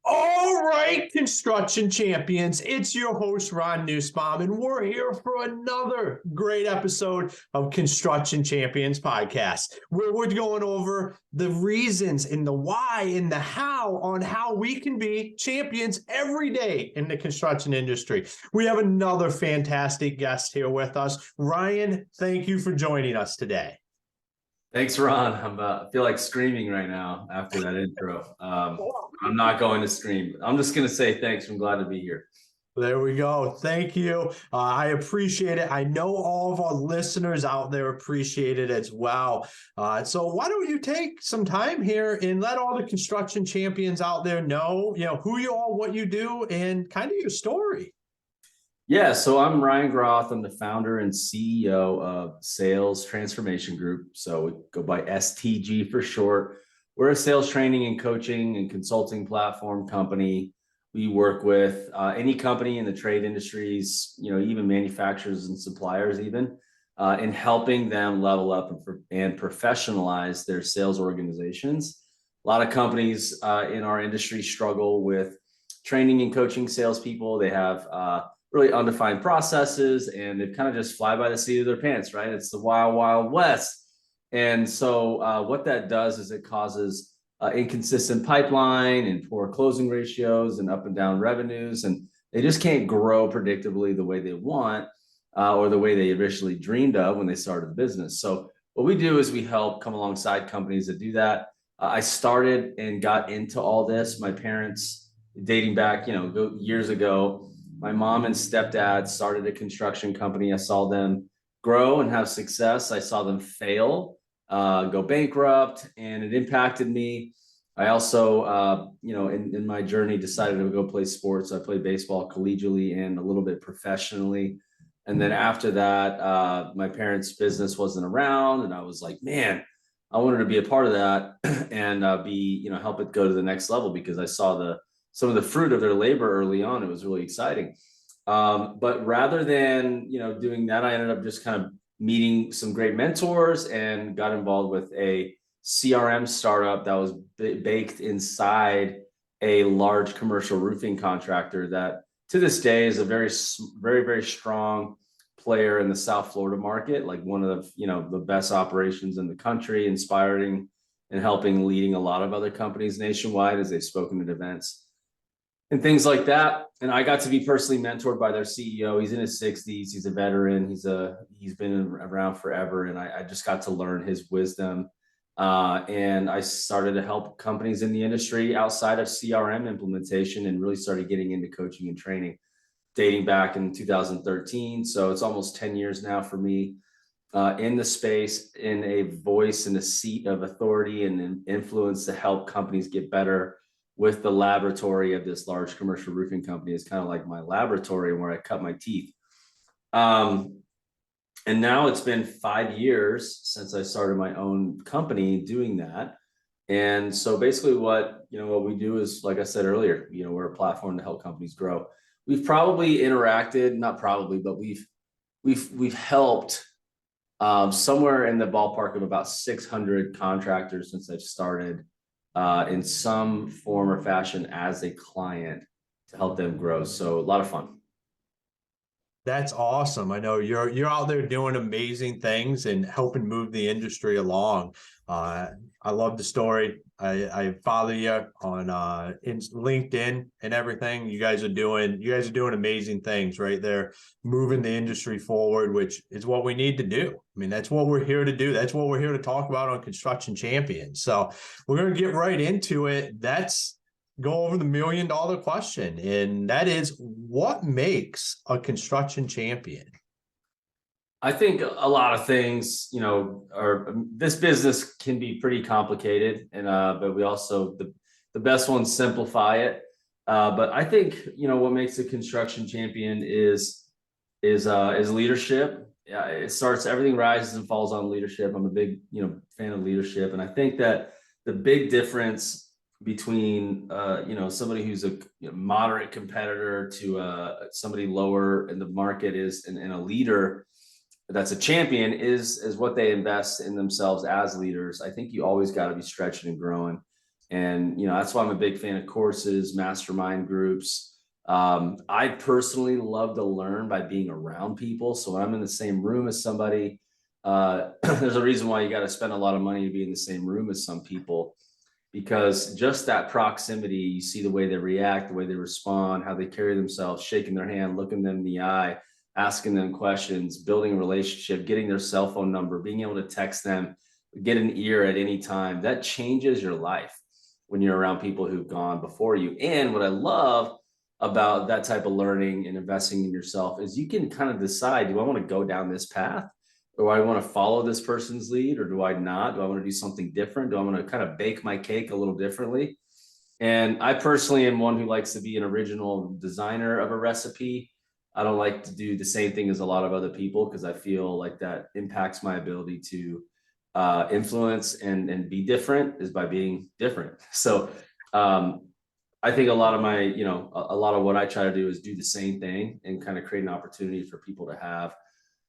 All right, construction champions, it's your host, Ron Nussbaum, and we're here for another great episode of Construction Champions Podcast, where we're going over the reasons and the why and the how on how we can be champions every day in the construction industry. We have another fantastic guest here with us. Ryan, thank you for joining us today. Thanks, Ron. I feel like screaming right now after that intro. I'm not going to scream. I'm just going to say thanks. I'm glad to be here. There we go. Thank you. I appreciate it. I know all of our listeners out there appreciate it as well. So why don't you take some time here and let all the construction champions out there know, who you are, what you do, and kind of your story. Yeah, so I'm Ryan Groth. I'm the founder and CEO of Sales Transformation Group. So we go by STG for short. We're a sales training and coaching and consulting platform company. We work with any company in the trade industries, even manufacturers and suppliers, even in helping them level up and professionalize their sales organizations. A lot of companies in our industry struggle with training and coaching salespeople. They have really undefined processes, and they kind of just fly by the seat of their pants, right? It's the wild, wild west. And so what that does is it causes inconsistent pipeline and poor closing ratios and up and down revenues. And they just can't grow predictably the way they want or the way they originally dreamed of when they started the business. So what we do is we help come alongside companies that do that. I started and got into all this. My parents, dating back, years ago, my mom and stepdad started a construction company. I saw them grow and have success. I saw them fail, go bankrupt, and it impacted me. I also, in my journey, decided to go play sports. I played baseball collegially and a little bit professionally. And then after that, my parents' business wasn't around, and I was like, man, I wanted to be a part of that and help it go to the next level, because I saw some of the fruit of their labor early on. It was really exciting. But rather than, doing that, I ended up just kind of meeting some great mentors and got involved with a CRM startup that was baked inside a large commercial roofing contractor that to this day is a very, very, very strong player in the South Florida market, like one of the best operations in the country, inspiring and leading a lot of other companies nationwide as they've spoken at events and things like that. And I got to be personally mentored by their CEO. He's in his 60s. He's a veteran. He's been around forever. And I just got to learn his wisdom. And I started to help companies in the industry outside of CRM implementation, and really started getting into coaching and training dating back in 2013. So it's almost 10 years now for me in the space, in a voice and a seat of authority and influence to help companies get better with the laboratory of this large commercial roofing company. Is kind of like my laboratory where I cut my teeth. And now it's been 5 years since I started my own company doing that. And so basically what we do is, like I said earlier, we're a platform to help companies grow. We've probably interacted, not probably, but we've helped somewhere in the ballpark of about 600 contractors since I've started in some form or fashion as a client to help them grow. So a lot of fun. That's awesome. I know you're out there doing amazing things and helping move the industry along. I love the story. I follow you on in LinkedIn and everything. You guys are doing amazing things right there, moving the industry forward, which is what we need to do. I mean, that's what we're here to do. That's what we're here to talk about on Construction Champions. So we're going to get right into it. Go over the $1 million question, and that is, what makes a construction champion? I think a lot of things, this business can be pretty complicated, and but we also the best ones simplify it. But I think what makes a construction champion is leadership. Everything rises and falls on leadership. I'm a big fan of leadership, and I think that the big difference between somebody who's a moderate competitor to somebody lower in the market is, and a leader that's a champion is what they invest in themselves as leaders. I think you always got to be stretching and growing. And, that's why I'm a big fan of courses, mastermind groups. I personally love to learn by being around people. So when I'm in the same room as somebody, there's a reason why you got to spend a lot of money to be in the same room as some people, because just that proximity, you see the way they react, the way they respond, how they carry themselves, shaking their hand, looking them in the eye, asking them questions, building a relationship, getting their cell phone number, being able to text them, get an ear at any time. That changes your life when you're around people who've gone before you. And what I love about that type of learning and investing in yourself is you can kind of decide, do I want to go down this path? Or do I want to follow this person's lead, or do I not? Do I want to do something different? Do I want to kind of bake my cake a little differently? And I personally am one who likes to be an original designer of a recipe. I don't like to do the same thing as a lot of other people, because I feel like that impacts my ability to influence and be different is by being different. So I think a lot of my, a lot of what I try to do is do the same thing and kind of create an opportunity for people to have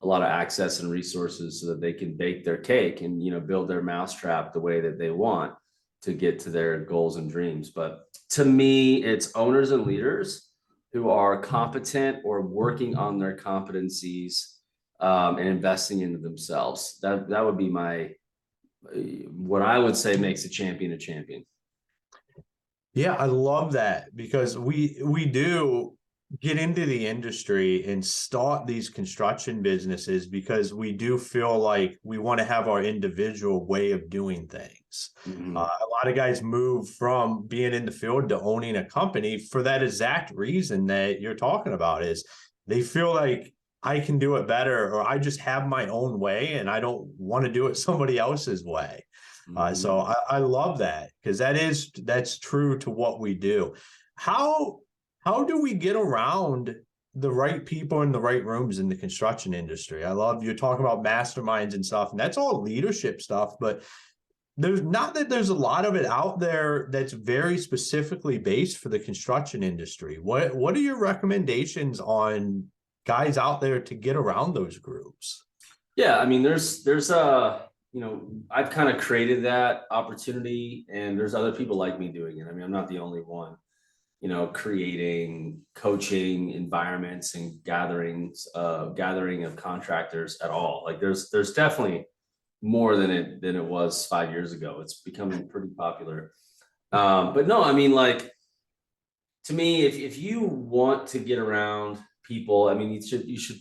a lot of access and resources so that they can bake their cake and, build their mousetrap the way that they want to get to their goals and dreams. But to me, it's owners and leaders who are competent or working on their competencies, and investing into themselves. That would be what I would say makes a champion a champion. Yeah, I love that, because we do get into the industry and start these construction businesses because we do feel like we want to have our individual way of doing things. Mm-hmm. A lot of guys move from being in the field to owning a company for that exact reason that you're talking about, is they feel like I can do it better, or I just have my own way and I don't want to do it somebody else's way. So I love that, because that's true to what we do. How do we get around the right people in the right rooms in the construction industry? I love you're talking about masterminds and stuff, and that's all leadership stuff, but there's not that there's a lot of it out there that's very specifically based for the construction industry. What are your recommendations on guys out there to get around those groups? Yeah, I mean, there's I've kind of created that opportunity, and there's other people like me doing it. I mean, I'm not the only one, creating coaching environments and gathering of contractors at all. Like there's definitely more than it was 5 years ago. It's becoming pretty popular. But no, I mean, like, to me, if you want to get around people, I mean, you should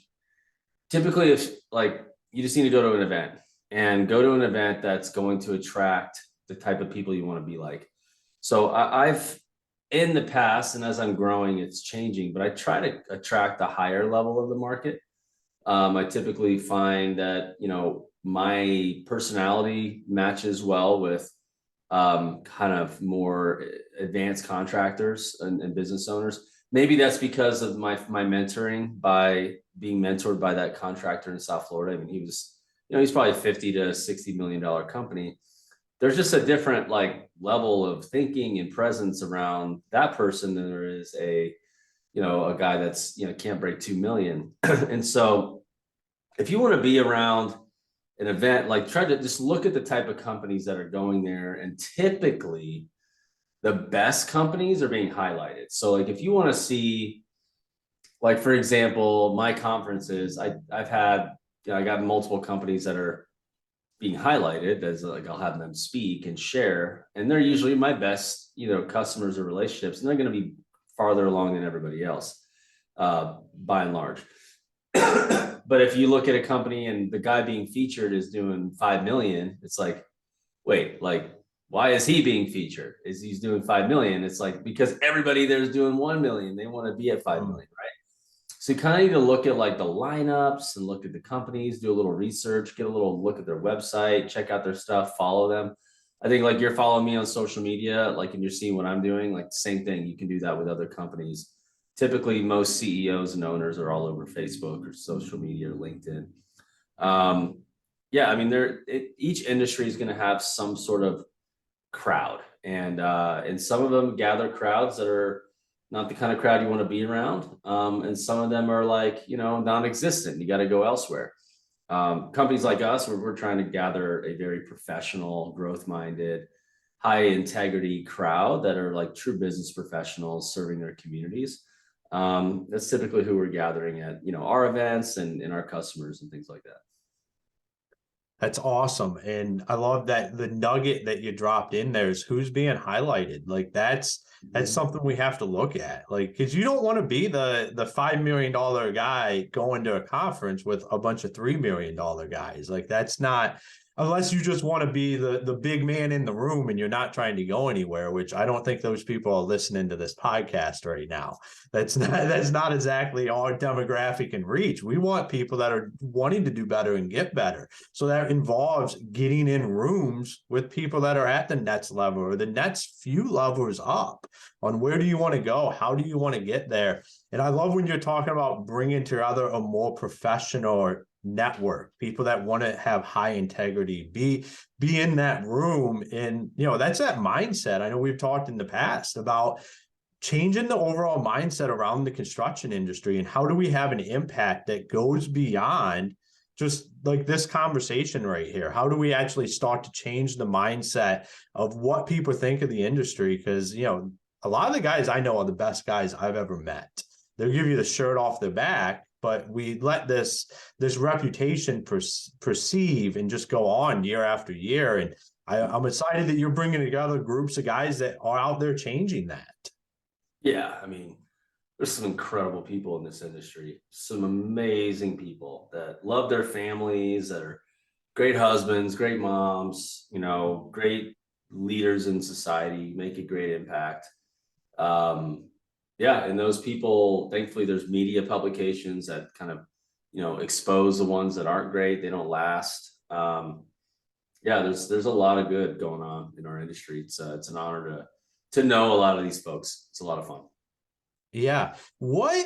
typically, if like, you just need to go to an event, and go to an event that's going to attract the type of people you want to be like. So I've in the past, and as I'm growing, it's changing, but I try to attract the higher level of the market. I typically find that, my personality matches well with kind of more advanced contractors and business owners. Maybe that's because of my mentoring, by being mentored by that contractor in South Florida. I mean, he's probably $50 to $60 million company. There's just a different level of thinking and presence around that person than there is a guy that's, can't break 2 million. And so if you want to be around an event, try to just look at the type of companies that are going there. And typically the best companies are being highlighted. So if you want to see, for example, my conferences, I've had, I got multiple companies that are being highlighted as I'll have them speak and share, and they're usually my best, customers or relationships, and they're going to be farther along than everybody else, by and large. But if you look at a company and the guy being featured is doing 5 million, it's wait, why is he being featured? Is he's doing 5 million? It's because everybody there's doing 1 million. They want to be at 5 million, right? So you kind of need to look at the lineups and look at the companies, do a little research, get a little look at their website, check out their stuff, follow them. I think you're following me on social media, and you're seeing what I'm doing, the same thing. You can do that with other companies. Typically, most CEOs and owners are all over Facebook or social media or LinkedIn. Yeah, I mean, each industry is going to have some sort of crowd, and some of them gather crowds that are not the kind of crowd you want to be around. And some of them are non-existent. You got to go elsewhere. Companies like us, we're trying to gather a very professional, growth-minded, high integrity crowd that are like true business professionals serving their communities. That's typically who we're gathering at, our events and our customers and things like that. That's awesome. And I love that the nugget that you dropped in there is who's being highlighted. Like that's something we have to look at. Like, because you don't want to be the $5 million guy going to a conference with a bunch of $3 million guys. Like that's not, unless you just want to be the big man in the room and you're not trying to go anywhere, which I don't think those people are listening to this podcast right now. That's not exactly our demographic and reach. We want people that are wanting to do better and get better. So that involves getting in rooms with people that are at the next level or the next few levels up on where do you want to go? How do you want to get there? And I love when you're talking about bringing together a more professional network, people that want to have high integrity, be in that room. And, that's that mindset. I know we've talked in the past about changing the overall mindset around the construction industry and how do we have an impact that goes beyond just like this conversation right here. How do we actually start to change the mindset of what people think of the industry? Because, a lot of the guys I know are the best guys I've ever met. They'll give you the shirt off their back, but we let this reputation perceive and just go on year after year. And I'm excited that you're bringing together groups of guys that are out there changing that. Yeah, there's some incredible people in this industry, some amazing people that love their families, that are great husbands, great moms, great leaders in society, make a great impact. Yeah, and those people, thankfully, there's media publications that kind of, expose the ones that aren't great. They don't last. Yeah, there's a lot of good going on in our industry. It's an honor to know a lot of these folks. It's a lot of fun. Yeah. What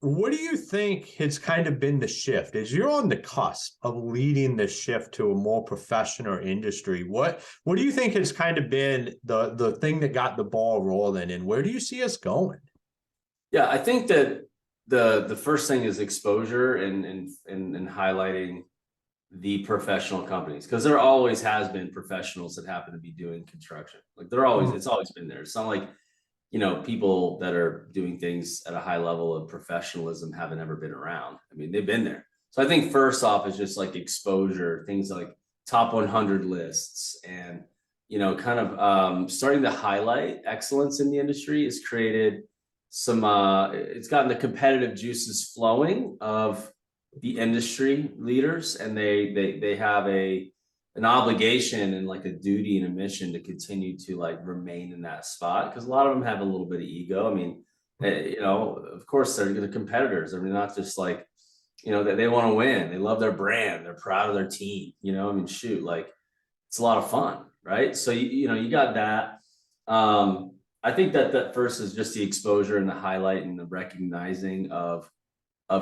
do you think has kind of been the shift as you're on the cusp of leading the shift to a more professional industry? What do you think has kind of been the thing that got the ball rolling, and where do you see us going? Yeah, I think that the first thing is exposure and highlighting the professional companies, because there always has been professionals that happen to be doing construction. Like it's always been there. It's not like, people that are doing things at a high level of professionalism haven't ever been around. They've been there. So I think first off is just like exposure, things like top 100 lists and, kind of starting to highlight excellence in the industry has created some, it's gotten the competitive juices flowing of the industry leaders, and they have an obligation and like a duty and a mission to continue to like remain in that spot, because a lot of them have a little bit of ego. Of course they're the competitors. Not just like, that they want to win. They love their brand. They're proud of their team. Shoot, like it's a lot of fun, right? So you got that. I think that first is just the exposure and the highlight and the recognizing of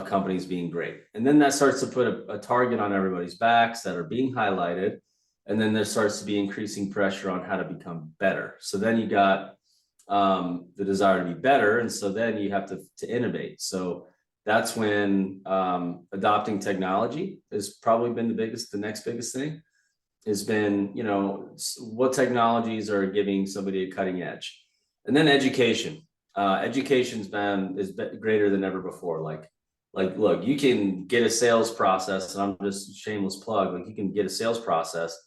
companies being great. And then that starts to put a target on everybody's backs that are being highlighted. And then there starts to be increasing pressure on how to become better. So then you got the desire to be better. And so then you have to innovate. So that's when adopting technology has probably been the next biggest thing has been, what technologies are giving somebody a cutting edge. And then education. Education's is greater than ever before. Like, look, you can get a sales process, and I'm just a shameless plug. Like, you can get a sales process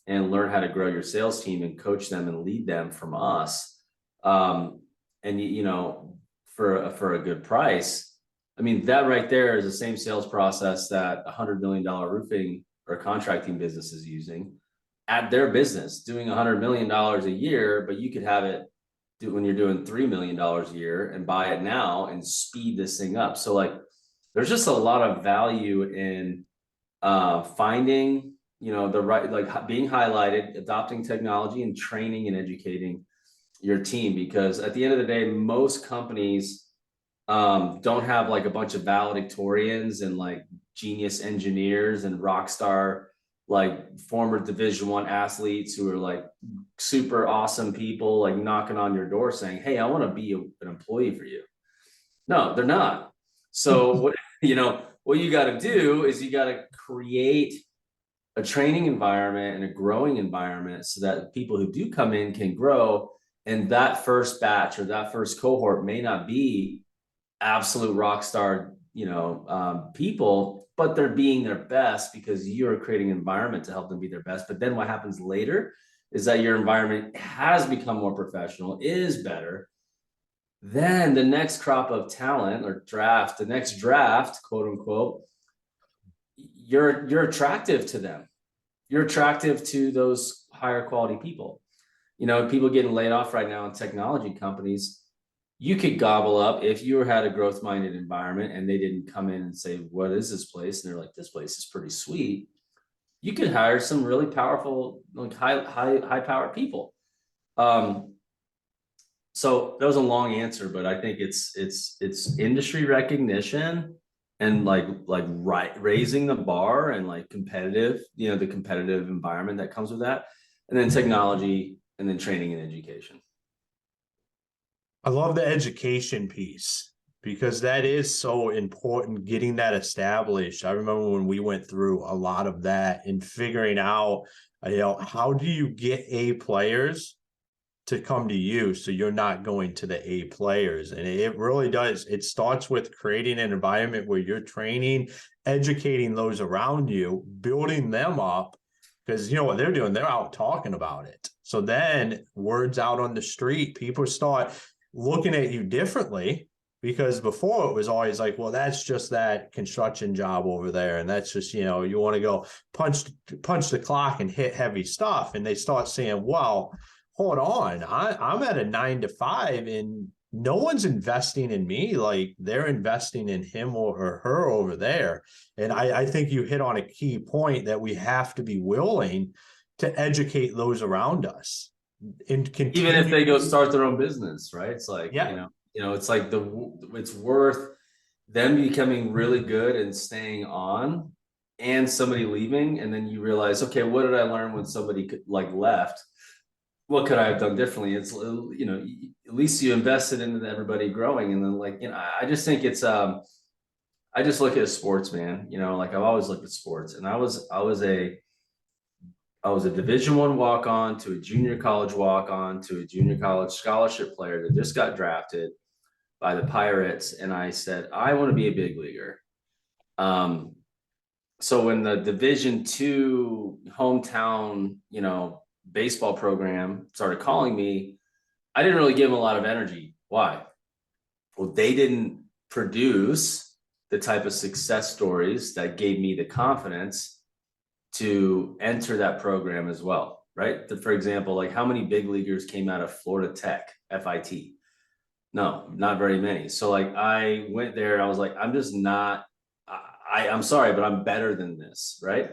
and learn how to grow your sales team and coach them and lead them from us. And for a good price. That right there is the same sales process that $100 million roofing or contracting business is using at their business, doing $100 million a year, but you could have it when you're doing $3 million a year and buy it now and speed this thing up. So like, there's just a lot of value in finding, the right, like being highlighted, adopting technology and training and educating your team. Because at the end of the day, most companies don't have like a bunch of valedictorians and like genius engineers and rock star, like former Division I athletes who are like super awesome people, like knocking on your door saying, "Hey, I want to be an employee for you." No, they're not. So what you got to do is you got to create a training environment and a growing environment so that people who do come in can grow. And that first batch or that first cohort may not be absolute rock star, people, but they're being their best because you're creating an environment to help them be their best. But then what happens later is that your environment has become more professional, is better. Then the next crop of talent or draft, the next draft, quote unquote, you're attractive to them. You're attractive to those higher quality people. People getting laid off right now in technology companies, you could gobble up if you had a growth minded environment and they didn't come in and say, what is this place? And they're like, this place is pretty sweet. You could hire some really powerful, like high powered people. So that was a long answer, but I think it's industry recognition and like raising the bar and like competitive, the competitive environment that comes with that, and then technology, and then training and education. I love the education piece because that is so important, getting that established. I remember when we went through a lot of that and figuring out, how do you get A players to come to you so you're not going to the A players? And it really does. It starts with creating an environment where you're training, educating those around you, building them up, because you know what they're doing, they're out talking about it. So then words out on the street, people start looking at you differently, because before it was always like, well, that's just that construction job over there, and that's just, you want to go punch the clock and hit heavy stuff. And they start saying, well, hold on, I'm at a 9 to 5 and no one's investing in me like they're investing in him or her over there. And I think you hit on a key point, that we have to be willing to educate those around us and continue. Even if they go start their own business, right? It's like, Yeah. it's like it's worth them becoming really good and staying on, and somebody leaving. And then you realize, okay, what did I learn when somebody left? What could I have done differently? It's, at least you invested into everybody growing. And then I just think it's, I just look at sports, man, I've always looked at sports, and I was a Division I walk-on to a junior college walk-on to a junior college scholarship player that just got drafted by the Pirates. And I said, I want to be a big leaguer. So when the Division II hometown, baseball program started calling me, I didn't really give them a lot of energy. Why? Well, they didn't produce the type of success stories that gave me the confidence to enter that program as well, right? For example, like how many big leaguers came out of Florida Tech, FIT? No, not very many. So I went there, I was like, I'm just not, I'm sorry, but I'm better than this, right?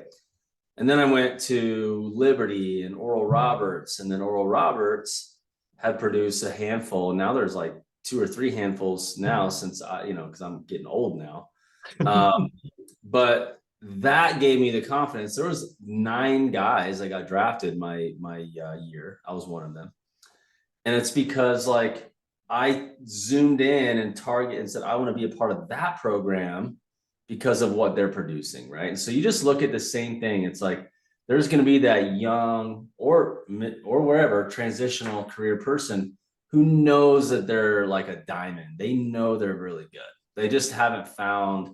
And then I went to Liberty and Oral Roberts, and then Oral Roberts had produced a handful. Now there's like 2 or 3 handfuls now, since because I'm getting old now. But that gave me the confidence. There was 9 guys that got drafted my year. I was one of them. And it's because I zoomed in and target and said, I want to be a part of that program because of what they're producing, right? And so you just look at the same thing. It's like there's going to be that young or wherever transitional career person who knows that they're like a diamond. They know they're really good. They just haven't found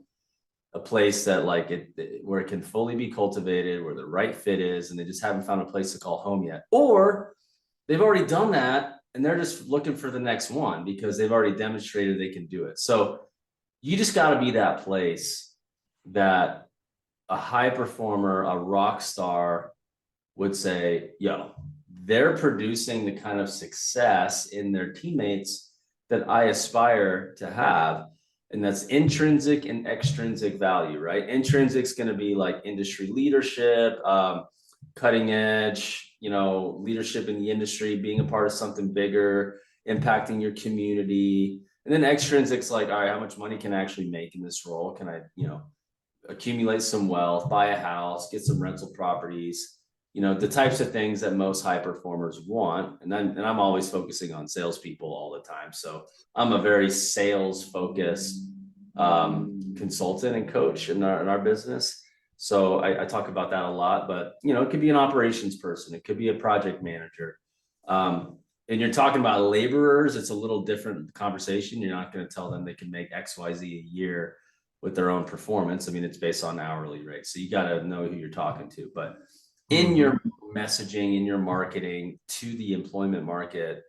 a place that where it can fully be cultivated, where the right fit is, and they just haven't found a place to call home yet. Or they've already done that and they're just looking for the next one because they've already demonstrated they can do it. So you just got to be that place that a high performer, a rock star would say, yo, they're producing the kind of success in their teammates that I aspire to have. And that's intrinsic and extrinsic value, right? Intrinsic's going to be like industry leadership, cutting edge, leadership in the industry, being a part of something bigger, impacting your community. And then extrinsic's like, all right, how much money can I actually make in this role? Can I, accumulate some wealth, buy a house, get some rental properties, the types of things that most high performers want. And I'm always focusing on salespeople all the time. So I'm a very sales focused consultant and coach in our business. So I talk about that a lot, but you know, it could be an operations person, it could be a project manager. And you're talking about laborers, it's a little different conversation. You're not going to tell them they can make XYZ a year with their own performance. I mean, it's based on hourly rate. So you got to know who you're talking to. But in Mhm. your messaging, in your marketing to the employment market,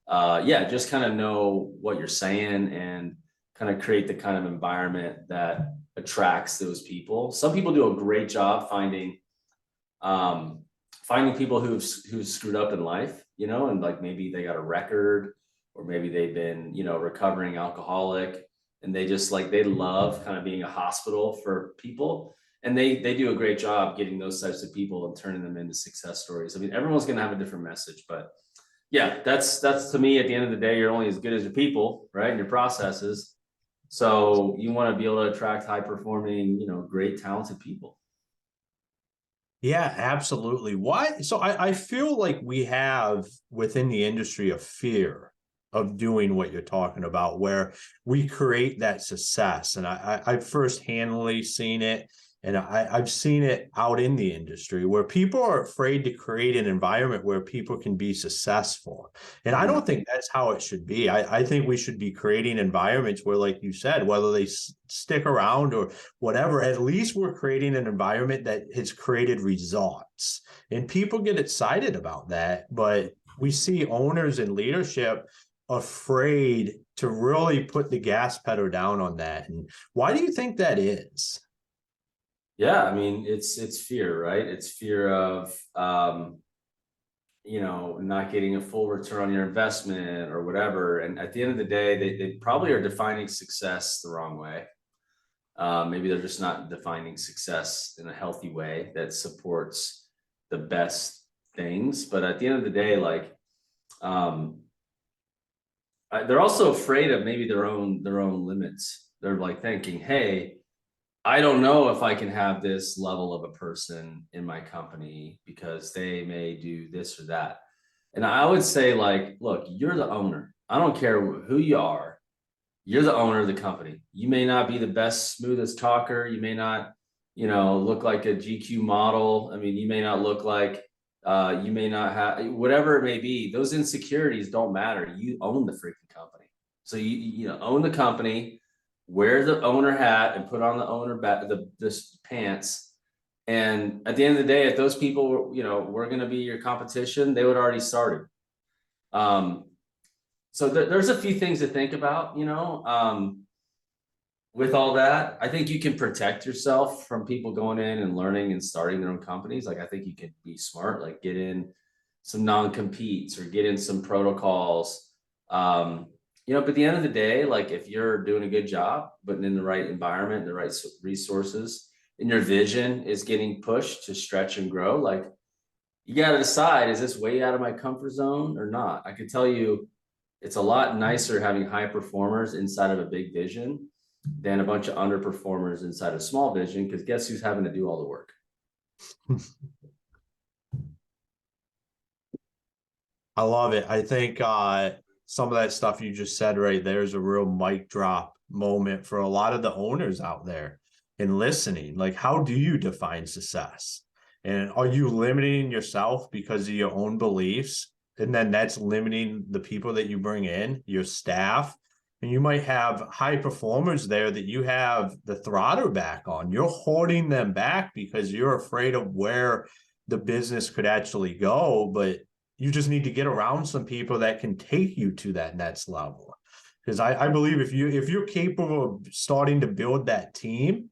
yeah, just kind of know what you're saying and kind of create the kind of environment that attracts those people. Some people do a great job um, finding people who've screwed up in life, you know, and like maybe they got a record or maybe they've been, you know, recovering alcoholic and they just like they love kind of being a hospital for people. And they do a great job getting those types of people and turning them into success stories. I mean, everyone's gonna have a different message, but yeah, that's to me at the end of the day, you're only as good as your people, right? And your processes. So you want to be able to attract high performing, you know, great talented people. Yeah, absolutely. Why? So I feel like we have within the industry a fear of doing what you're talking about, where we create that success. And I've firsthandly seen it, and I've seen it out in the industry where people are afraid to create an environment where people can be successful. And I Mhm. don't think that's how it should be. I think we should be creating environments where, like you said, whether they stick around or whatever, at least we're creating an environment that has created results. And people get excited about that. But we see owners and leadership afraid to really put the gas pedal down on that. And why do you think that is? Yeah, I mean, it's fear, right? It's fear of you know, not getting a full return on your investment or whatever. And at the end of the day, they probably are defining success the wrong way. Maybe they're just not defining success in a healthy way that supports the best things. But at the end of the day, like um, they're also afraid of maybe their own limits. They're like thinking, "Hey, I don't know if I can have this level of a person in my company because they may do this or that." And I would say, like, look, you're the owner. I don't care who you are. You're the owner of the company. You may not be the best, smoothest talker. You may not, you know, look like a GQ model. I mean, you may not look like, you may not have whatever it may be. Those insecurities don't matter. You own the freaking company. So you know own the company, wear the owner hat and put on the owner this pants. And at the end of the day, if those people, you know, were going to be your competition, they would already started. Um, so there's a few things to think about, you know. With all that, I think you can protect yourself from people going in and learning and starting their own companies. Like I think you can be smart, like get in some non-competes or get in some protocols. Um, you know, but at the end of the day, like if you're doing a good job, but in the right environment, the right resources, and your vision is getting pushed to stretch and grow, like you got to decide, is this way out of my comfort zone or not? I can tell you it's a lot nicer having high performers inside of a big vision than a bunch of underperformers inside of small vision, because guess who's having to do all the work? I love it. I think some of that stuff you just said right there is a real mic drop moment for a lot of the owners out there and listening. Like, how do you define success? And are you limiting yourself because of your own beliefs? And then that's limiting the people that you bring in, your staff. And you might have high performers there that you have the throttle back on. You're holding them back because you're afraid of where the business could actually go. But you just need to get around some people that can take you to that next level. Because I believe if you're capable of starting to build that team,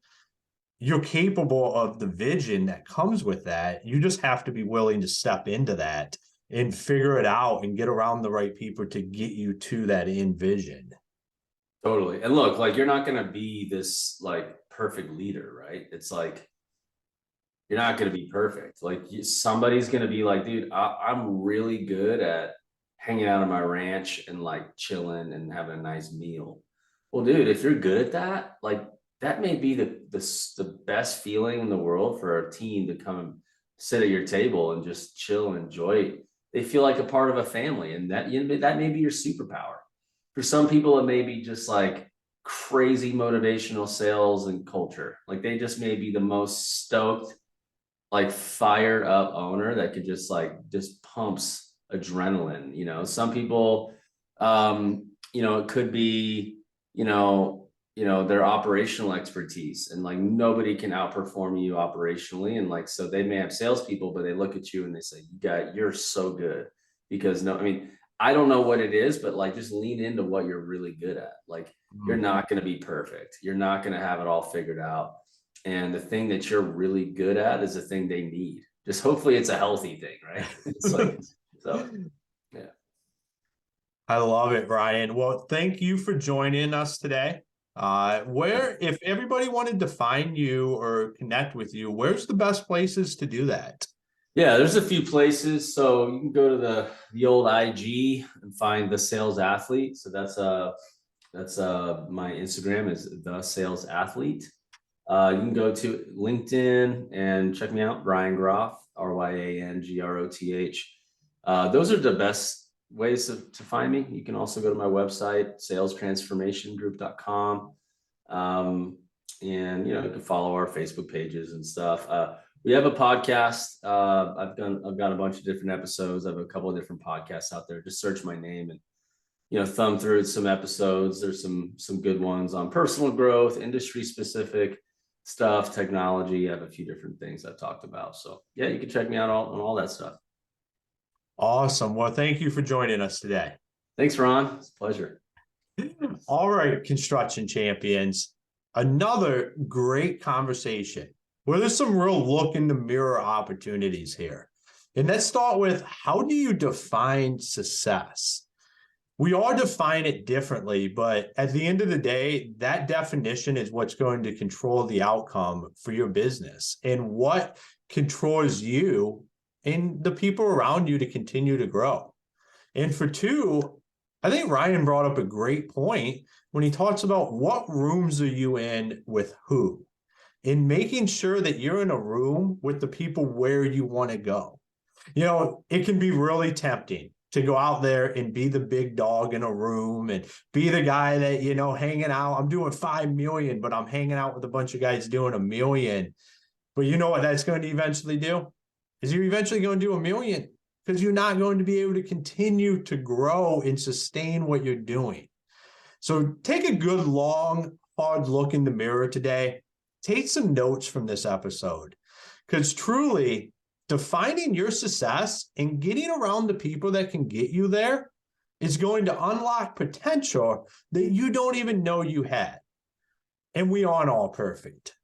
you're capable of the vision that comes with that. You just have to be willing to step into that and figure it out and get around the right people to get you to that end vision. Totally. And look, like you're not going to be this like perfect leader, right? It's like you're not going to be perfect. Like somebody's going to be like, dude, I'm really good at hanging out on my ranch and like chilling and having a nice meal. Well, dude, if you're good at that, like that may be the best feeling in the world for a team to come and sit at your table and just chill and enjoy it. They feel like a part of a family, and that, you know, that may be your superpower. For some people, it may be just like crazy motivational sales and culture. Like they just may be the most stoked, like fired up owner that could just pumps adrenaline. Some people, it could be, their operational expertise, and like nobody can outperform you operationally. And like, so they may have salespeople, but they look at you and they say, you're so good. Because no, I mean, I don't know what it is, but like just lean into what you're really good at. Like you're not going to be perfect. You're not going to have it all figured out. And the thing that you're really good at is the thing they need. Just hopefully it's a healthy thing, right? It's like, so yeah. I love it, Brian. Well, thank you for joining us today. If everybody wanted to find you or connect with you, where's the best places to do that? Yeah, there's a few places. So you can go to the old IG and find the sales athlete. So that's my Instagram is the sales athlete. You can go to LinkedIn and check me out, Ryan Groth, RyanGroth. Those are the best ways to find me. You can also go to my website, salestransformationgroup.com. And you can follow our Facebook pages and stuff. We have a podcast. I've got a bunch of different episodes. I have a couple of different podcasts out there. Just search my name and thumb through some episodes. There's some good ones on personal growth, industry specific stuff, technology. I have a few different things I've talked about. So yeah, you can check me out on all that stuff. Awesome. Well, thank you for joining us today. Thanks, Ron. It's a pleasure. All right, construction champions. Another great conversation where there's some real look in the mirror opportunities here. And let's start with, how do you define success? We all define it differently, but at the end of the day, that definition is what's going to control the outcome for your business and what controls you and the people around you to continue to grow. And for two, I think Ryan brought up a great point when he talks about what rooms are you in with who, and making sure that you're in a room with the people where you want to go. It can be really tempting to go out there and be the big dog in a room and be the guy that, hanging out. I'm doing 5 million, but I'm hanging out with a bunch of guys doing 1 million. But you know what that's going to eventually do? Is you're eventually going to do 1 million, because you're not going to be able to continue to grow and sustain what you're doing. So take a good, long, hard look in the mirror today. Take some notes from this episode, because truly, defining your success and getting around the people that can get you there is going to unlock potential that you don't even know you had. And we aren't all perfect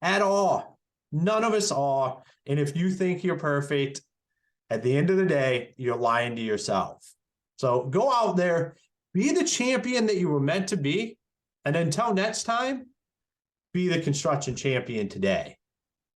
at all. None of us are. And if you think you're perfect, at the end of the day, you're lying to yourself. So go out there, be the champion that you were meant to be. And until next time, be the construction champion today.